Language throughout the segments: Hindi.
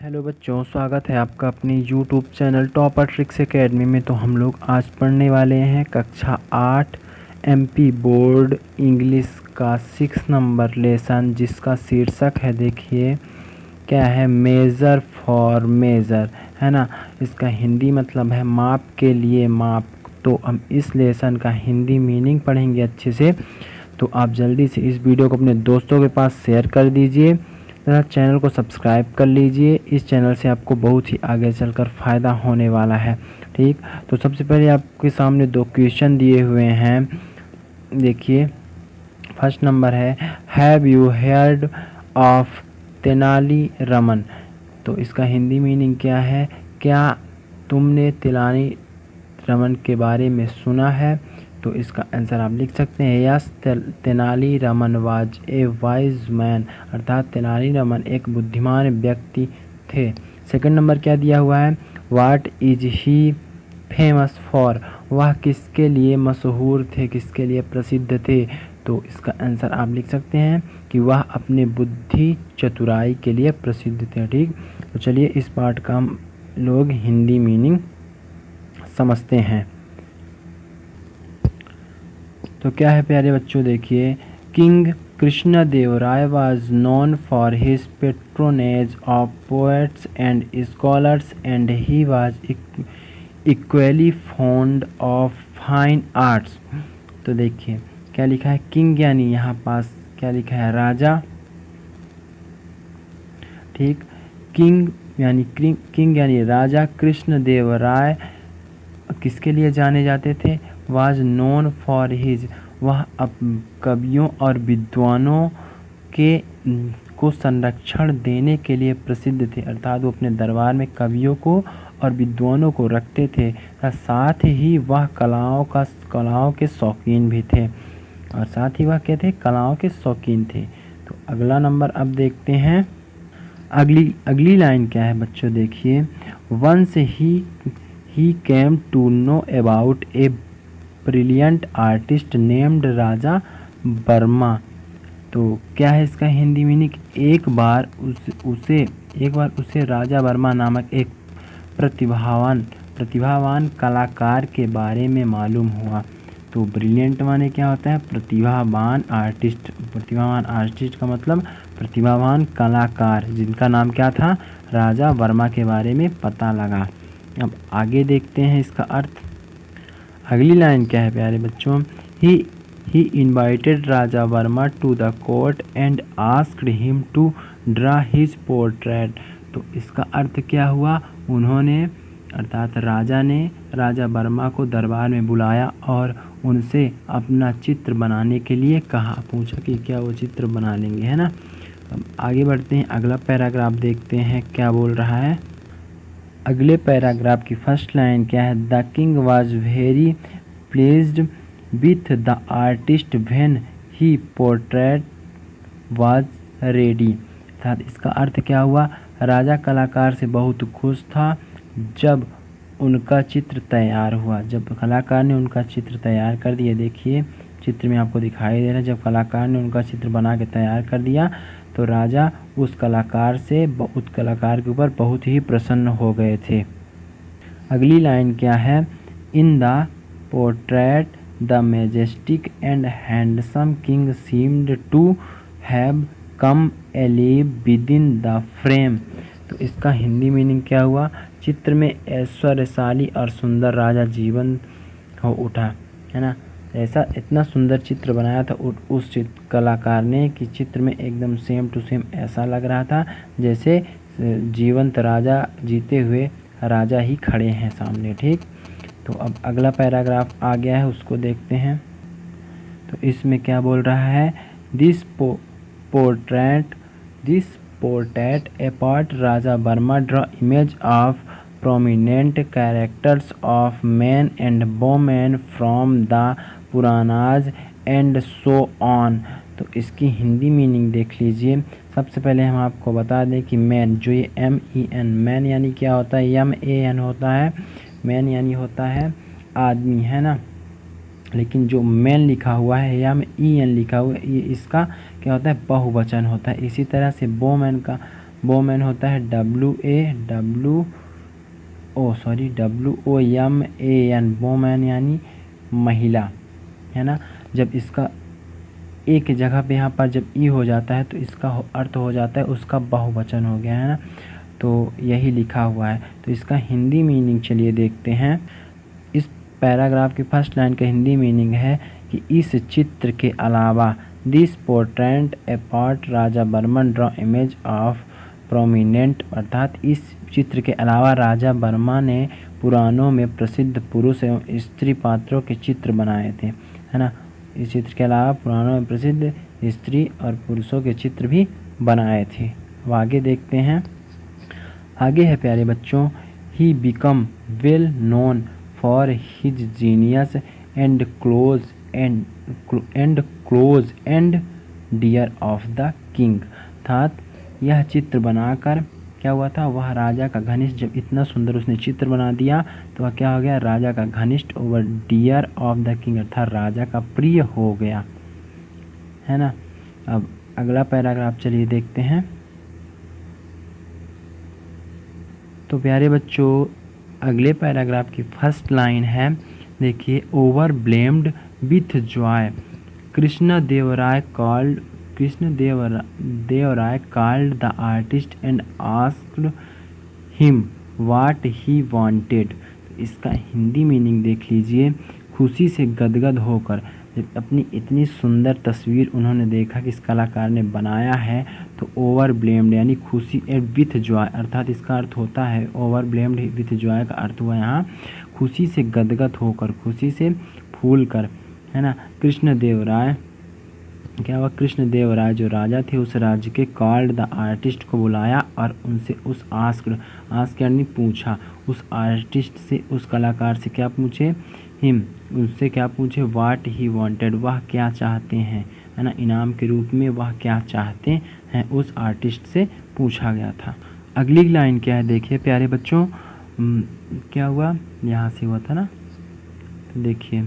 हेलो बच्चों, स्वागत है आपका अपनी YouTube channel topper tricks academy में। तो हम लोग आज पढ़ने वाले हैं कक्षा 8 एमपी बोर्ड इंग्लिश का 6 नंबर लेसन, जिसका शीर्षक है, देखिए क्या है, मेज़र फॉर मेज़र, है ना। इसका हिंदी मतलब है माप के लिए माप। तो हम इस लेसन का हिंदी मीनिंग पढ़ेंगे अच्छे से। तो आप जल्दी से इस वीडियो को अपने दोस्तों के पास शेयर कर दीजिए तथा चैनल को सब्सक्राइब कर लीजिए। इस चैनल से आपको बहुत ही आगे चलकर फ़ायदा होने वाला है। ठीक, तो सबसे पहले आपके सामने 2 क्वेश्चन दिए हुए हैं। देखिए, फर्स्ट नंबर है, have you heard of Tenali Raman. तो इसका हिंदी मीनिंग क्या है, क्या तुमने तेनाली रमन के बारे में सुना है। तो इसका आंसर आप लिख सकते हैं, yes Tenali Raman was a wise man, अर्थात तेनाली रमन एक बुद्धिमान व्यक्ति थे। सेकंड नंबर क्या दिया हुआ है, what is he famous for, वह किसके लिए मशहूर थे, किसके लिए प्रसिद्ध थे। तो इसका आंसर आप लिख सकते हैं कि वह अपने बुद्धि चतुराई के लिए प्रसिद्ध थे। ठीक, तो चलिए इस पार्ट का हम लोग हिंदी मीनिंग समझते हैं। तो क्या है प्यारे बच्चों, देखिए, king Krishnadevaraya was known for his patronage of poets and scholars and he was equally fond of fine arts. तो देखिए क्या लिखा है, किंग यानी यहाँ पास क्या लिखा है, राजा। ठीक, किंग यानी राजा कृष्णदेवराय किसके लिए जाने जाते थे, वाज नोन फॉर हिज, वह कवियों और विद्वानों के को संरक्षण देने के लिए प्रसिद्ध थे। अर्थात वो अपने दरबार में कवियों को और विद्वानों को रखते थे। साथ ही वह कलाओं के शौकीन भी थे, और साथ ही वह क्या थे, कलाओं के शौकीन थे। तो अगला नंबर अब देखते हैं। अगली लाइन क्या है बच्चों, देखिए, once he came to know about a brilliant artist named Raja Varma. तो क्या है इसका हिंदी मीनिंग, एक बार उसे राजा वर्मा नामक एक प्रतिभावान कलाकार के बारे में मालूम हुआ। तो ब्रिलियंट माने क्या होता है, प्रतिभावान आर्टिस्ट। प्रतिभावान आर्टिस्ट का मतलब प्रतिभावान कलाकार, जिनका नाम क्या था, राजा वर्मा के बारे में पता लगा। अब आगे देखते हैं इसका अर्थ। अगली लाइन क्या है प्यारे बच्चों, he invited Raja Varma to the court and asked him to draw his portrait. तो इसका अर्थ क्या हुआ, उन्होंने अर्थात राजा ने राजा वर्मा को दरबार में बुलाया और उनसे अपना चित्र बनाने के लिए कहा, पूछा कि क्या वो चित्र बना लेंगे, है ना। अब आगे बढ़ते हैं, अगला पैराग्राफ देखते हैं क्या बोल रहा है। अगले पैराग्राफ की फर्स्ट लाइन क्या है, the king was very pleased with the artist when he portrait was ready. अर्थात इसका अर्थ क्या हुआ, राजा कलाकार से बहुत खुश था जब उनका चित्र तैयार हुआ। जब कलाकार ने उनका चित्र तैयार कर दिया, देखिए चित्र में आपको दिखाई दे रहा है, जब कलाकार ने उनका चित्र बना के तैयार कर दिया तो राजा उस कलाकार के ऊपर बहुत ही प्रसन्न हो गए थे। अगली लाइन क्या है, in the portrait the majestic and handsome king seemed to have come alive within the frame. तो इसका हिंदी मीनिंग क्या हुआ, चित्र में ऐश्वर्यशाली और सुंदर राजा जीवन हो उठा, है ना। ऐसा इतना सुंदर चित्र बनाया था उस कलाकार ने कि चित्र में एकदम सेम टू सेम ऐसा लग रहा था जैसे जीवंत राजा, जीते हुए राजा ही खड़े हैं सामने। ठीक, तो अब अगला पैराग्राफ आ गया है, उसको देखते हैं। तो इसमें क्या बोल रहा है, this portrait apart Raja Verma draw image of prominent characters of men and women from the Puranas and so on. तो इसकी हिंदी मीनिंग देख लीजिए। सबसे पहले हम आपको बता दें कि मैन, जो ये MEN, मैन यानी क्या होता है, MAN होता है, मैन यानी होता है आदमी, है ना। लेकिन जो मैन लिखा हुआ है MEN लिखा हुआ है, ये इसका क्या होता है, बहुवचन होता है। इसी तरह से वोमैन का वोमेन होता है WOMAN, वोमेन यानी महिला, है ना। जब इसका एक जगह पे यहाँ पर जब ई हो जाता है तो इसका अर्थ हो जाता है उसका बहुवचन हो गया, है ना। तो यही लिखा हुआ है। तो इसका हिंदी मीनिंग चलिए देखते हैं। इस पैराग्राफ की फर्स्ट लाइन का हिंदी मीनिंग है कि इस चित्र के अलावा this portrait apart Raja Barman draw image of prominent, अर्थात इस चित्र के अलावा राजा वर्मा ने पुराणों में प्रसिद्ध पुरुष एवं स्त्री पात्रों के चित्र बनाए थे, है ना। इस चित्र के अलावा पुराणों में प्रसिद्ध स्त्री और पुरुषों के चित्र भी बनाए थे। अब आगे देखते हैं। आगे है प्यारे बच्चों, he become well known for his genius and close and dear of the king, अर्थात यह चित्र बनाकर क्या हुआ था, वह राजा का घनिष्ठ, जब इतना सुंदर उसने चित्र बना दिया तो वह क्या हो गया, राजा का घनिष्ठ over dear of the king, अर्थात राजा का प्रिय हो गया, है ना। अब अगला पैराग्राफ चलिए देखते हैं। तो प्यारे बच्चों अगले पैराग्राफ की फर्स्ट लाइन है, देखिए, over blamed with Joy Krishnadevaraya called the artist and asked him what he wanted। इसका हिंदी मीनिंग देख लीजिए, खुशी से गदगद होकर, जब अपनी इतनी सुंदर तस्वीर उन्होंने देखा कि इस कलाकार ने बनाया है, तो ओवर ब्लेम्ड यानी खुशी, विथ जॉय, अर्थात इसका अर्थ होता है ओवर ब्लेम्ड विथ जॉय का अर्थ हुआ यहाँ खुशी से गदगद होकर, खुशी से फूल कर, है ना। कृष्णदेवराय क्या हुआ, कृष्णदेवराय जो राजा थे उस राज्य के कॉल्ड द आर्टिस्ट को बुलाया और उनसे उस आस्क यानी पूछा, उस आर्टिस्ट से, उस कलाकार से क्या पूछे, हिम, उससे क्या पूछे, व्हाट ही वांटेड, वह क्या चाहते हैं, है ना। इनाम के रूप में वह क्या चाहते हैं उस आर्टिस्ट से पूछा गया था। अगली लाइन क्या है देखिए प्यारे बच्चों, क्या हुआ, यहाँ से हुआ था ना, तो देखिए,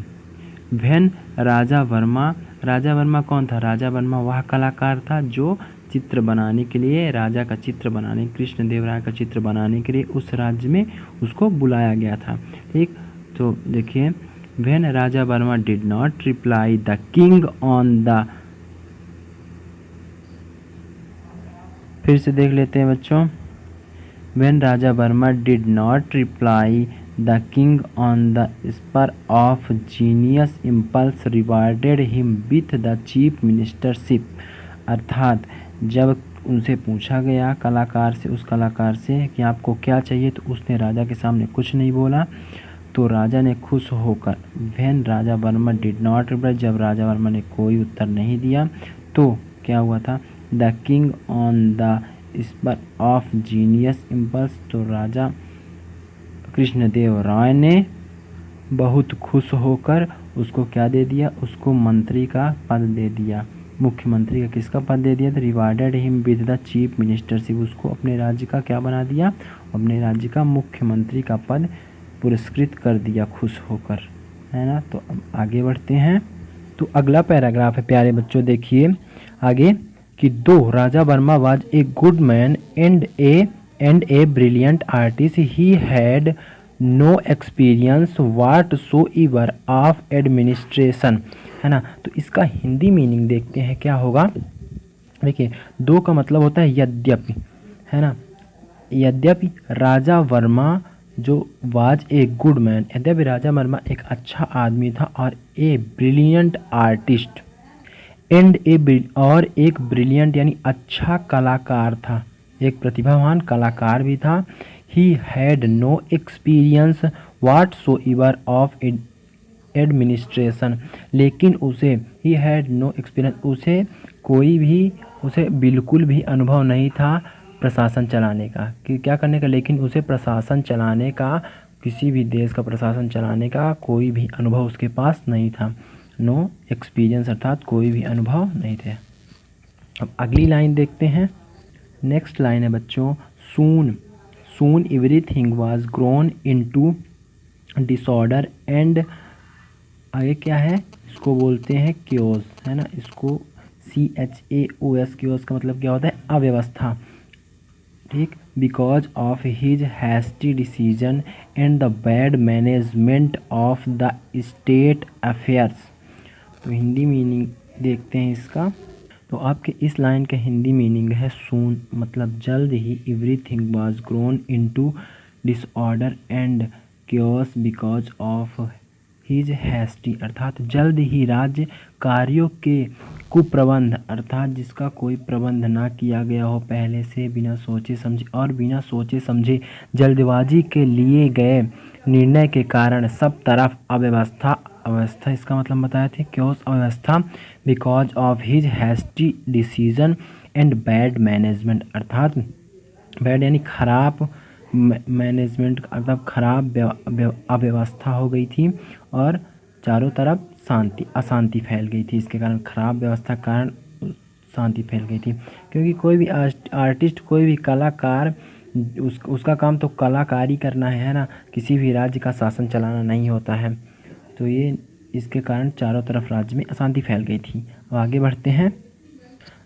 वेन राजा वर्मा कौन था, राजा वर्मा वह कलाकार था जो चित्र बनाने के लिए, राजा का चित्र बनाने, कृष्णदेवराय का चित्र बनाने के लिए उस राज्य में उसको बुलाया गया था, ठीक। तो देखिए, when Raja Verma did not reply the king on the, फिर से देख लेते हैं बच्चों, when Raja Verma did not reply The king on the spur of genius impulse rewarded him with the chief ministership, अर्थात जब उनसे पूछा गया कलाकार से, उस कलाकार से कि आपको क्या चाहिए, तो उसने राजा के सामने कुछ नहीं बोला, तो राजा ने खुश होकर, when Raja Verma did not reply, जब राजा वर्मा ने कोई उत्तर नहीं दिया तो क्या हुआ था, the king on the spur of genius impulse, तो राजा कृष्णदेव राय ने बहुत खुश होकर उसको क्या दे दिया, उसको मंत्री का पद दे दिया, मुख्यमंत्री का किसका पद दे दिया, तो rewarded him with the chief ministership, उसको अपने राज्य का क्या बना दिया, अपने राज्य का मुख्यमंत्री का पद पुरस्कृत कर दिया खुश होकर, है ना। तो अब आगे बढ़ते हैं। तो अगला पैराग्राफ है प्यारे बच्चों, देखिए आगे कि दो Raja Varma was a good man and a brilliant artist, he had no experience whatsoever of administration, है ना। तो इसका हिंदी मीनिंग देखते हैं क्या होगा। देखिए, दो का मतलब होता है यद्यपि, है ना। यद्यपि राजा वर्मा जो वाज ए गुड मैन, यद्यपि राजा वर्मा एक अच्छा आदमी था, और ए ब्रिलियंट आर्टिस्ट और एक ब्रिलियंट यानी अच्छा कलाकार था, एक प्रतिभावान कलाकार भी था। He had no experience whatsoever of administration, लेकिन उसे, ही हैड नो एक्सपीरियंस, उसे बिल्कुल भी अनुभव नहीं था प्रशासन चलाने का, कि क्या करने का, लेकिन उसे प्रशासन चलाने का, किसी भी देश का प्रशासन चलाने का कोई भी अनुभव उसके पास नहीं था। नो एक्सपीरियंस अर्थात कोई भी अनुभव नहीं थे। अब अगली लाइन देखते हैं। नेक्स्ट लाइन है बच्चों, soon everything was grown into disorder and, आगे क्या है, इसको बोलते हैं क्योस, है ना। इसको CHAOS, क्योस का मतलब क्या होता है, अव्यवस्था। Soon everything was grown into disorder and, आगे क्या है, इसको बोलते हैं क्योस, है ना। इसको CHAOS, है ना। इसको CHAOS का मतलब क्या होता है, अव्यवस्था। Soon everything was grown into disorder and ठीक, because of his hasty decision and the bad management of the state affairs. तो हिंदी मीनिंग देखते हैं इसका। तो आपके इस लाइन का हिंदी मीनिंग है सून, मतलब जल्द ही, everything was grown into disorder and chaos because of his hasty, अर्थात जल्द ही राज्य कार्यों के कुप्रबंध, अर्थात जिसका कोई प्रबंध ना किया गया हो पहले से, बिना सोचे समझे और बिना सोचे समझे जल्दबाजी के लिए गए निर्णय के कारण सब तरफ अव्यवस्था, अवस्था इसका मतलब बताए थे क्योस अव्यवस्था, because of his hasty decision and bad management, अर्थात बैड यानी खराब मैनेजमेंट, मतलब खराब अव्यवस्था हो गई थी और चारों तरफ अशांति फैल गई थी। इसके कारण खराब व्यवस्था के कारण शांति फैल गई थी, क्योंकि कोई भी आर्टिस्ट, कोई भी कलाकार, उसका काम तो कलाकारी करना है ना, किसी भी राज्य का शासन चलाना नहीं होता है। तो ये इसके कारण चारों तरफ राज्य में अशांति फैल गई थी। अब आगे बढ़ते हैं।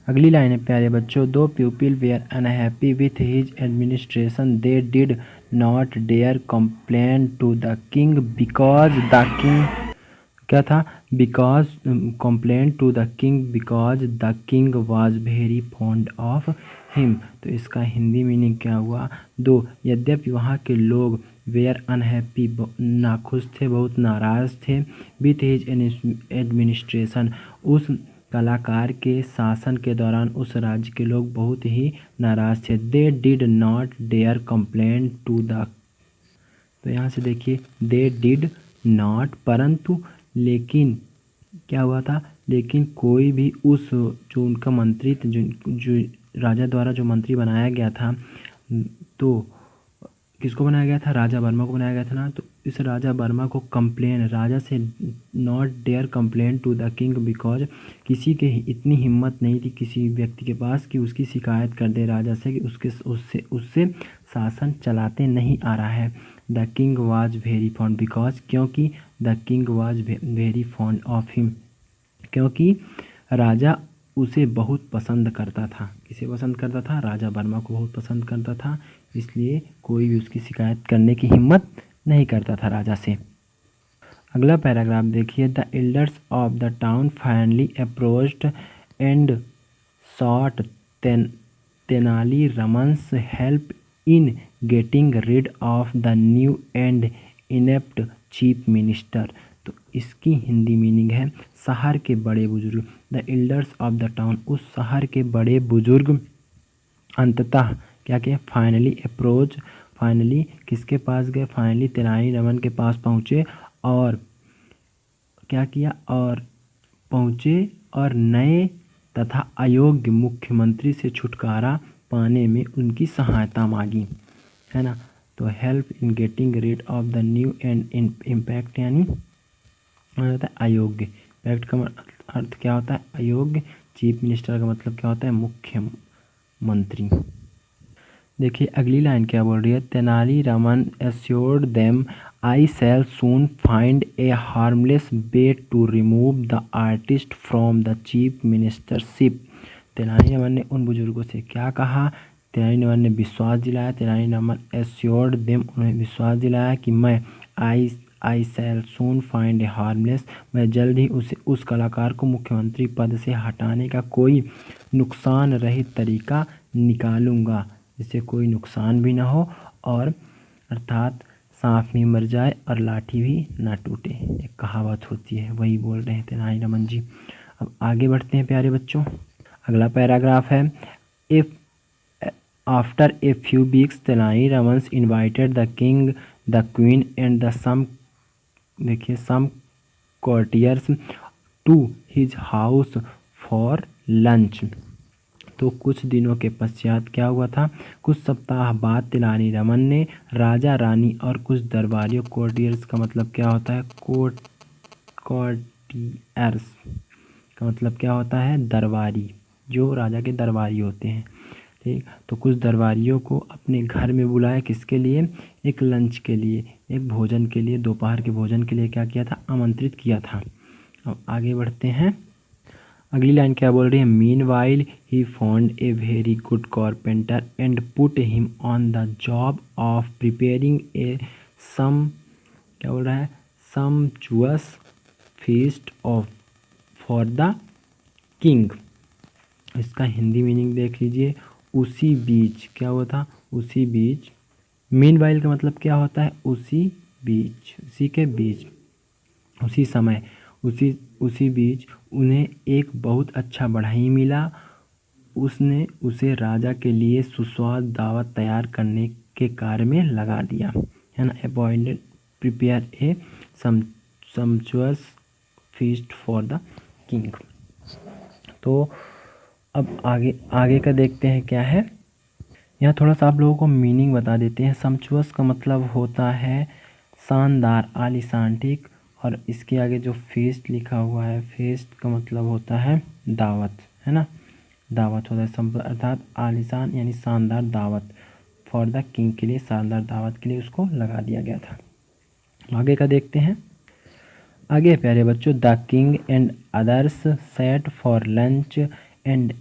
अगली लाइन है प्यारे बच्चों, दो people were unhappy with his administration they did not dare complain to the king because the king, क्या था, because complain to the king because the king was very fond of him. तो इसका हिंदी मीनिंग क्या हुआ, दो, यद्यपि वहाँ के लोग वेयर अनहैप्पी, नाखुश थे, बहुत नाराज़ थे, विथ हिज एडमिनिस्ट्रेशन, उस कलाकार के शासन के दौरान उस राज्य के लोग बहुत ही नाराज़ थे। They did not dare complain to the, तो यहाँ से देखिए दे डिड नॉट, परंतु, लेकिन क्या हुआ था, लेकिन कोई भी उस जो उनका मंत्री, जो राजा द्वारा जो मंत्री बनाया गया था, तो किसको बनाया गया था, राजा वर्मा को बनाया गया था ना। तो इस राजा वर्मा को कंप्लेन, राजा से not dare complain to the king because, किसी के इतनी हिम्मत नहीं थी किसी व्यक्ति के पास कि उसकी शिकायत कर दे राजा से कि उससे शासन चलाते नहीं आ रहा है। The king was very fond, because, क्योंकि the king was very fond of him, क्योंकि राजा उसे बहुत पसंद करता था। किसे पसंद करता था, राजा वर्मा को बहुत पसंद करता था, इसलिए कोई भी उसकी शिकायत करने की हिम्मत नहीं करता था राजा से। अगला पैराग्राफ देखिए, the elders of the town finally approached and sought Tenali Raman's help in getting rid of the new and inept chief minister. तो इसकी हिंदी मीनिंग है शहर के बड़े बुजुर्ग, the elders of the town, उस शहर के बड़े बुजुर्ग अंततः क्या किया, फाइनली अप्रोच, फाइनली किसके पास गए, फाइनली तेनाली रामन के पास पहुँचे और क्या किया, और पहुँचे और नए तथा अयोग्य मुख्यमंत्री से छुटकारा पाने में उनकी सहायता मांगी, है ना। तो help in getting rid of the new and impact, यानी होता है अयोग्य, इम्पैक्ट का अर्थ क्या होता है, अयोग्य, चीफ मिनिस्टर का मतलब क्या होता है, मुख्यमंत्री। देखिए अगली लाइन क्या बोल रही है, Tenali Raman assured them I shall soon find a harmless way to remove the artist from the chief ministership. Tenali Raman ने उन बुजुर्गों से क्या कहा, तेनाली रामन ने विश्वास दिलाया, तेनाली रामन एश्योर्ड देम, उन्हें विश्वास दिलाया कि मैं आई shall soon find a harmless, मैं जल्द ही उस कलाकार को मुख्यमंत्री पद से हटाने का कोई नुकसान रहित तरीका निकालूंगा, जिससे कोई नुकसान भी ना हो, और अर्थात सांप भी मर जाए और लाठी भी ना टूटे, एक कहावत होती है, वही बोल रहे हैं तेनाली रामन जी। अब आगे बढ़ते हैं प्यारे बच्चों। अगला पैराग्राफ है, if after a few weeks Tenali Raman invited the king, the queen and the some, देखिए some courtiers to his house for lunch. तो कुछ दिनों के पश्चात क्या हुआ था, कुछ सप्ताह बाद तेनाली रामन ने राजा रानी और कुछ दरबारियों, कोर्टियर्स का मतलब क्या होता है, कोर्टियर्स का मतलब क्या होता है, दरबारी, जो राजा के दरबारी होते हैं, ठीक। तो कुछ दरबारियों को अपने घर में बुलाया, किसके लिए, एक लंच के लिए, एक भोजन के लिए, दोपहर के भोजन के लिए क्या किया था, आमंत्रित किया था। अब आगे बढ़ते हैं। अगली लाइन क्या बोल रही है, meanwhile he found a very good carpenter and put him on the job of preparing a some, क्या बोल रहा है, sumptuous feast of for the king. इसका हिंदी मीनिंग देख लीजिए, उसी बीच, क्या हुआ था, उसी बीच। मीन वाइल का मतलब क्या होता है, उसी बीच, उसी के बीच, उसी समय, उसी बीच उन्हें एक बहुत अच्छा बढ़ई मिला। उसने उसे राजा के लिए सुस्वादु दावत तैयार करने के कार्य में लगा दिया, है ना। Appointed prepare a sumptuous feast for the king. तो अब आगे का देखते हैं क्या है। यहाँ थोड़ा सा आप लोगों को मीनिंग बता देते हैं। सम्चुअस का मतलब होता है शानदार, आलीशान, ठीक। और इसके आगे जो फीस्ट लिखा हुआ है, फीस्ट का मतलब होता है दावत, है ना, दावत होता है, अर्थात आलीशान यानी शानदार दावत, फॉर द किंग के लिए, शानदार दावत के लिए उसको लगा दिया गया था। आगे का देखते हैं। आगे प्यारे बच्चों, the king and others set for lunch and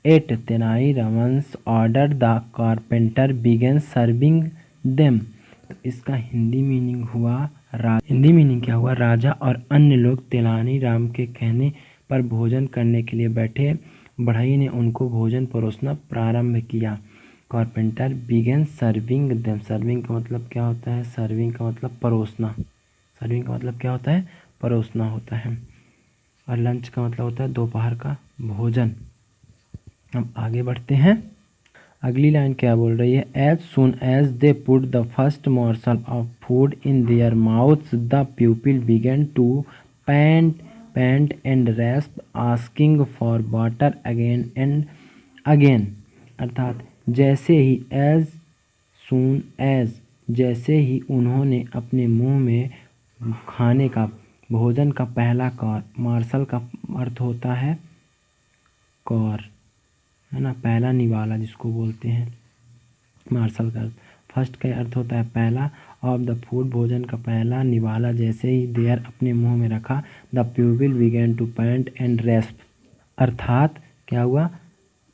at Tenali Raman's order the carpenter began serving them. तो इसका हिंदी मीनिंग हुआ, हिंदी मीनिंग क्या हुआ, राजा और अन्य लोग तेनाली राम के कहने पर भोजन करने के लिए बैठे। बढ़ई ने उनको भोजन परोसना प्रारंभ किया। Carpenter began serving them, serving का मतलब क्या होता है, सर्विंग का मतलब परोसना, सर्विंग का मतलब क्या होता है, परोसना होता है। और लंच का मतलब होता है दोपहर का भोजन। हम आगे बढ़ते हैं। अगली लाइन क्या बोल रही है, as soon as they put the first morsel of food in their mouths the people began to pant and रेस्प asking for water again and again. अर्थात जैसे ही, एज सुन एज, जैसे ही उन्होंने अपने मुंह में खाने का, भोजन का पहला कौर, मार्शल का अर्थ होता है कौर, है ना, पहला निवाला जिसको बोलते हैं, मार्शल का फर्स्ट का अर्थ होता है पहला, ऑफ द फूड, भोजन का पहला, निवाला जैसे ही, देयर अपने मुंह में रखा, the pupil began to pant and rasp. अर्थात क्या हुआ,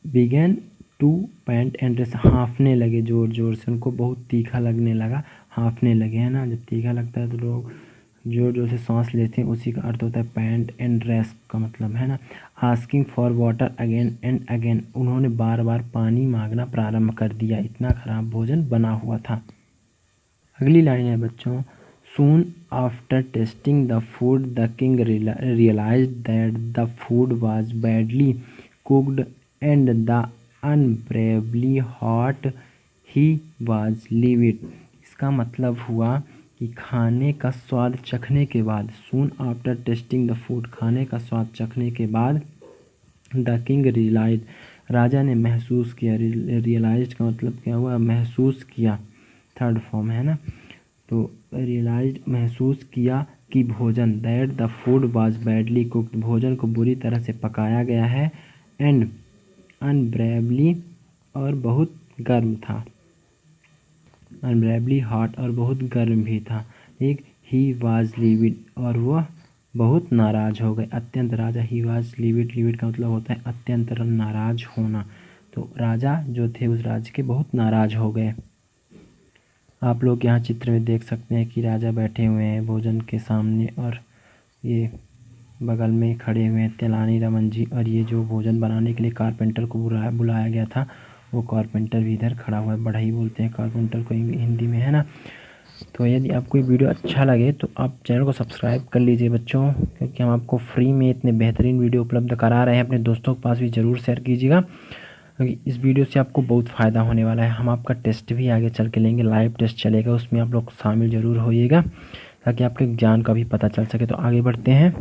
began to pant and rasp, हाँफने लगे जोर जोर से, उनको बहुत तीखा लगने लगा, हाँफने लगे, है ना। जब तीखा लगता है तो लोग जोर जोर से सांस लेते हैं, उसी का अर्थ होता है पैंट एंड रेस्प का मतलब, है ना। Asking for water again and again, उन्होंने बार बार पानी मांगना प्रारंभ कर दिया, इतना खराब भोजन बना हुआ था। अगली लाइन है बच्चों, soon after tasting the food the king realized that the food was badly cooked and the unbearably hot he was livid. इसका मतलब हुआ कि खाने का स्वाद चखने के बाद, सून आफ्टर टेस्टिंग द फूड, खाने का स्वाद चखने के बाद, द किंग रियलाइज, राजा ने महसूस किया, रियलाइज का मतलब क्या हुआ, महसूस किया, थर्ड फॉर्म है ना। तो रियलाइज महसूस किया कि भोजन, that the food was badly cooked, भोजन को बुरी तरह से पकाया गया है, एंड अनब्रेवली, और बहुत गर्म था, अनब्रेवली हॉट, और बहुत गर्म भी था, एक, ही वाज लिविड, और वह बहुत नाराज हो गए, अत्यंत, राजा ही वाज लिविड, लिविड का मतलब होता है अत्यंत नाराज होना। तो राजा जो थे उस राज्य के बहुत नाराज हो गए। आप लोग यहाँ चित्र में देख सकते हैं कि राजा बैठे हुए हैं भोजन के सामने, और ये बगल में खड़े हुए हैं तेनाली रामन जी, और ये जो भोजन बनाने के लिए कारपेंटर को बुलाया गया था, वो कारपेंटर भी इधर खड़ा हुआ है, बढ़ई बोलते हैं कारपेंटर को हिंदी में, है ना। तो यदि आपको ये वीडियो अच्छा लगे तो आप चैनल को सब्सक्राइब कर लीजिए बच्चों, क्योंकि हम आपको फ्री में इतने बेहतरीन वीडियो उपलब्ध करा रहे हैं। अपने दोस्तों के पास भी ज़रूर शेयर कीजिएगा, क्योंकि इस वीडियो से आपको बहुत फ़ायदा होने वाला है। हम आपका टेस्ट भी आगे चल के लेंगे, लाइव टेस्ट चलेगा, उसमें आप लोग शामिल ज़रूर होइएगा, ताकि आपके ज्ञान का भी पता चल सके। तो आगे बढ़ते हैं।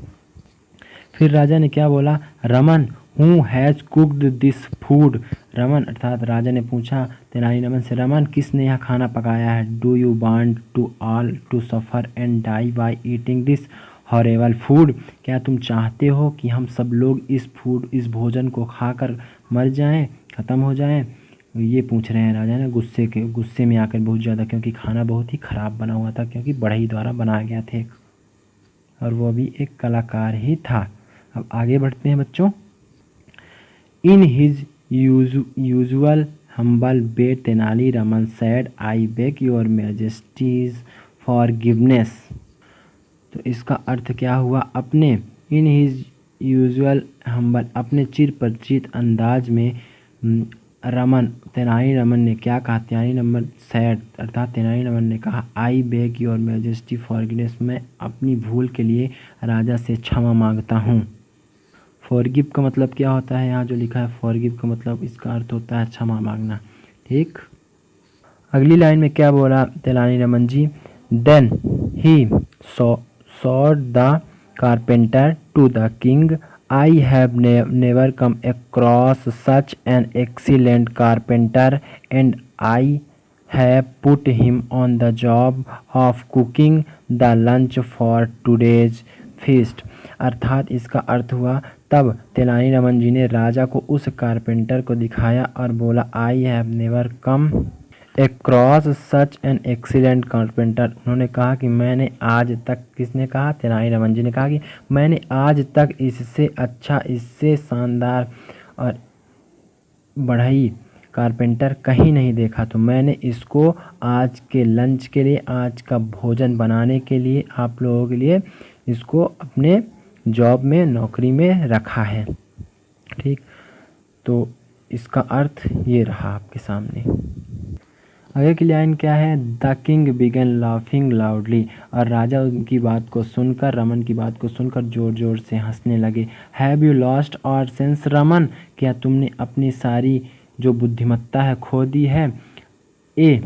फिर राजा ने क्या बोला, Raman who has cooked this food. Raman अर्थात राजा ने पूछा तेनालीरामन से, रमन किसने यह खाना पकाया है। Do you want to all to suffer and die by eating this horrible food. क्या तुम चाहते हो कि हम सब लोग इस भोजन को खाकर मर जाएं, ख़त्म हो जाएं। ये पूछ रहे हैं राजा ने गुस्से में आकर बहुत ज़्यादा, क्योंकि खाना बहुत ही ख़राब बना हुआ था, क्योंकि बढ़ई द्वारा बनाया गया था, और वो भी एक कलाकार ही था। अब आगे बढ़ते हैं बच्चों। In his usual humble way Tenali Raman sad, I beg your Majesty's forgiveness. तो इसका अर्थ क्या हुआ? अपने इन हिज यूजुअल हम्बल, अपने चिर परिचित अंदाज में रमन, तेनाली रमन ने क्या कहा? तेनाली रमन सैड अर्थात तेनाली रमन ने कहा, I beg your majesty forgiveness, मैं अपनी भूल के लिए राजा से क्षमा मांगता हूँ। फॉरगिव का मतलब क्या होता है? यहाँ जो लिखा है फॉरगिव का मतलब इसका अर्थ होता है क्षमा मांगना। ठीक, अगली लाइन में क्या बोला Tenali Raman ji? Then he said the carpenter to the king, I have never come across such an excellent carpenter and I have put him on the job of cooking the lunch for today's feast. अर्थात इसका अर्थ हुआ, तब तेनाली रमन जी ने राजा को उस कारपेंटर को दिखाया और बोला, आई have never come across such an excellent carpenter. उन्होंने कहा कि मैंने आज तक, किसने कहा? तेनाली रमन जी ने कहा कि मैंने आज तक इससे अच्छा, इससे शानदार और बढ़ई कारपेंटर कहीं नहीं देखा। तो मैंने इसको आज के लंच के लिए, आज का भोजन बनाने के लिए, आप लोगों के लिए इसको अपने जॉब में, नौकरी में रखा है। ठीक, तो इसका अर्थ ये रहा आपके सामने। आगे की लाइन क्या है? The king began laughing loudly, और राजा उनकी बात को सुनकर, रमन की बात को सुनकर जोर जोर से हंसने लगे। Have you lost or sense Raman, क्या तुमने अपनी सारी जो बुद्धिमत्ता है खो दी है? A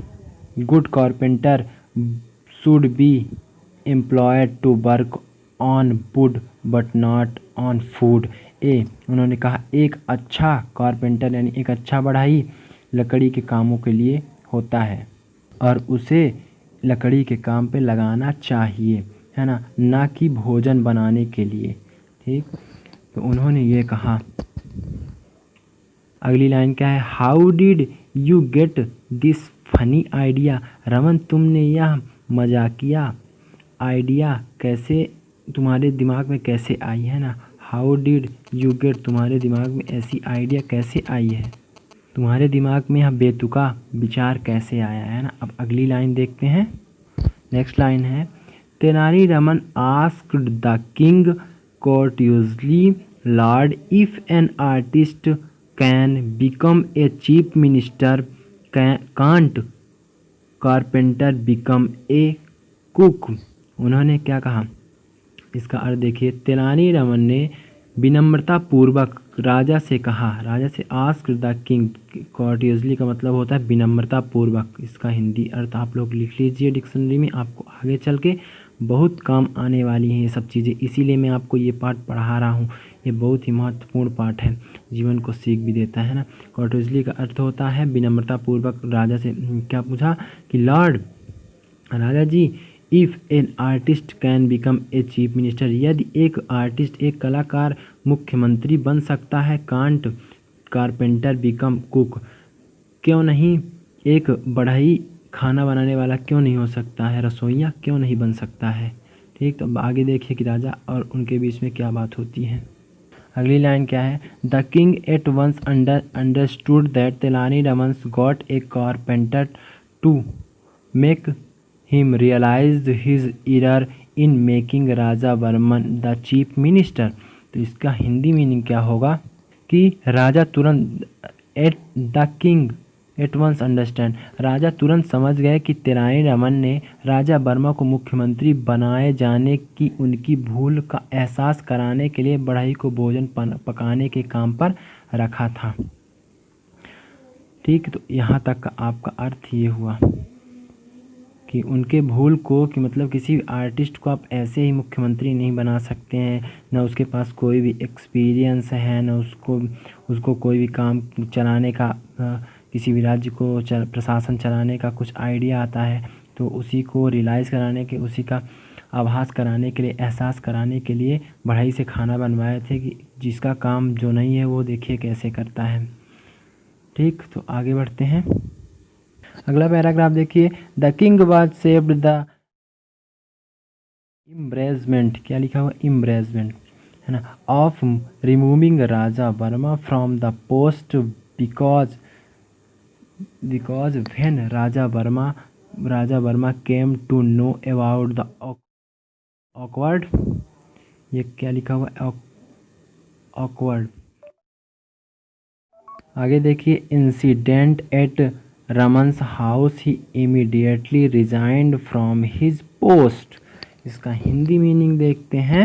good carpenter should be employed to work on wood but not on food. उन्होंने कहा, एक अच्छा कारपेंटर यानी एक अच्छा बढ़ई लकड़ी के कामों के लिए होता है और उसे लकड़ी के काम पे लगाना चाहिए, है ना कि भोजन बनाने के लिए। ठीक, तो उन्होंने ये कहा। अगली लाइन क्या है? How did you get this funny idea, Raman तुमने यह मजाकिया आइडिया कैसे, तुम्हारे दिमाग में कैसे आई, है ना। हाउ डिड यू गेट, तुम्हारे दिमाग में ऐसी आइडिया कैसे आई है, तुम्हारे दिमाग में यह बेतुका विचार कैसे आया, है ना। अब अगली लाइन देखते हैं। नेक्स्ट लाइन है, Tenali Raman asked the king courteously, Lord if N artist can become a chief minister, can't carpenter become a cook. उन्होंने क्या कहा? इसका अर्थ देखिए, तेनाली रमन ने विनम्रता पूर्वक राजा से कहा, राजा से आस्क द किंग, कॉर्टियसली का मतलब होता है विनम्रता पूर्वक। इसका हिंदी अर्थ आप लोग लिख लीजिए डिक्शनरी में, आपको आगे चल के बहुत काम आने वाली हैं ये सब चीज़ें, इसीलिए मैं आपको ये पाठ पढ़ा रहा हूँ। ये बहुत ही महत्वपूर्ण पाठ है, जीवन को सीख भी देता है ना। कॉर्टियसली का अर्थ होता है विनम्रता पूर्वक। राजा से क्या पूछा कि लॉर्ड, राजा जी, if an artist can become a chief minister, यदि एक आर्टिस्ट, एक कलाकार मुख्यमंत्री बन सकता है, कांट कारपेंटर बिकम कुक, क्यों नहीं एक बढ़ई खाना बनाने वाला क्यों नहीं हो सकता है, रसोइया क्यों नहीं बन सकता है। ठीक, तो आगे देखिए कि राजा और उनके बीच में क्या बात होती है। अगली लाइन क्या है? The king at once understood that Tenali Raman got a carpenter to make him realized his error in making Raja Varman the chief minister. तो इसका हिंदी मीनिंग क्या होगा कि राजा तुरंत, at the king at once understand, राजा तुरंत समझ गए कि तेनाली रमन ने राजा वर्मा को मुख्यमंत्री बनाए जाने की उनकी भूल का एहसास कराने के लिए बढ़ई को भोजन पकाने के काम पर रखा था। ठीक, तो यहाँ तक का आपका अर्थ ये हुआ कि उनके भूल को, कि मतलब किसी आर्टिस्ट को आप ऐसे ही मुख्यमंत्री नहीं बना सकते हैं, ना उसके पास कोई भी एक्सपीरियंस है, ना उसको कोई भी काम चलाने का, किसी भी राज्य को प्रशासन चलाने का कुछ आइडिया आता है, तो उसी को रियलाइज़ कराने के, उसी का आभास कराने के लिए, एहसास कराने के लिए बढ़ई से खाना बनवाए थे कि जिसका काम जो नहीं है वो देखिए कैसे करता है। ठीक, तो आगे बढ़ते हैं। अगला पैराग्राफ देखिए, the king was saved the embarrassment, क्या लिखा हुआ? इम्ब्रेजमेंट, है ना, of removing Raja Varma from the post because when Raja Varma came to know about the awkward, ये क्या लिखा हुआ है ऑकवर्ड। आगे देखिए, incident at Raman's house he immediately resigned from his post. इसका हिंदी मीनिंग देखते हैं।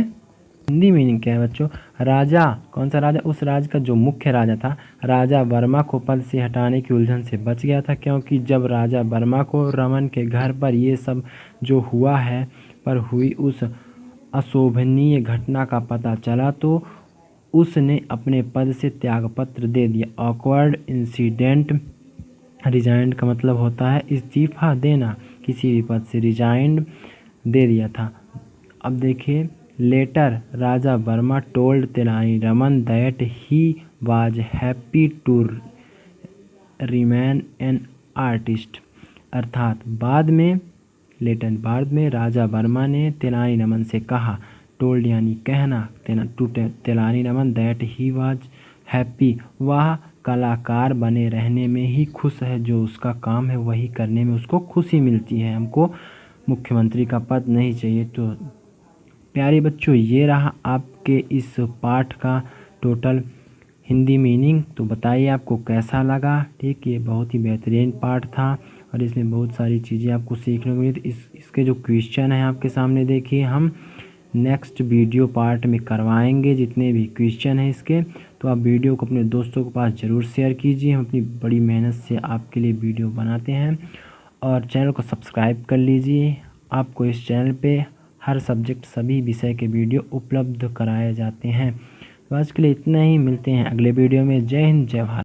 हिंदी मीनिंग क्या है बच्चों? राजा, कौन सा राजा? उस राज का जो मुख्य राजा था, राजा वर्मा को पद से हटाने की उलझन से बच गया था, क्योंकि जब राजा वर्मा को रमन के घर पर ये सब जो हुआ है पर हुई उस अशोभनीय घटना का पता चला तो उसने अपने पद से त्यागपत्र दे दिया। ऑकवर्ड इंसिडेंट, रिजाइंड का मतलब होता है इस्तीफा देना, किसी भी पद से रिजाइंड दे दिया था। अब देखिए, later Raja Varma told Tenali Raman that he was happy to remain an artist. अर्थात बाद में राजा वर्मा ने तेनाली रमन से कहा, टोल्ड यानी कहना, Tenali Raman that he was happy, वह कलाकार बने रहने में ही खुश है, जो उसका काम है वही करने में उसको खुशी मिलती है, हमको मुख्यमंत्री का पद नहीं चाहिए। तो प्यारे बच्चों, ये रहा आपके इस पाठ का टोटल हिंदी मीनिंग। तो बताइए आपको कैसा लगा। ठीक, ये बहुत ही बेहतरीन पाठ था और इसमें बहुत सारी चीज़ें आपको सीखने को मिली। इसके जो क्वेश्चन हैं आपके सामने देखिए, हम नेक्स्ट वीडियो पार्ट में करवाएंगे जितने भी क्वेश्चन हैं इसके। तो आप वीडियो को अपने दोस्तों के पास ज़रूर शेयर कीजिए। हम अपनी बड़ी मेहनत से आपके लिए वीडियो बनाते हैं और चैनल को सब्सक्राइब कर लीजिए। आपको इस चैनल पे हर सब्जेक्ट, सभी विषय के वीडियो उपलब्ध कराए जाते हैं। तो आज के लिए इतना ही, मिलते हैं अगले वीडियो में। जय हिंद, जय भारत।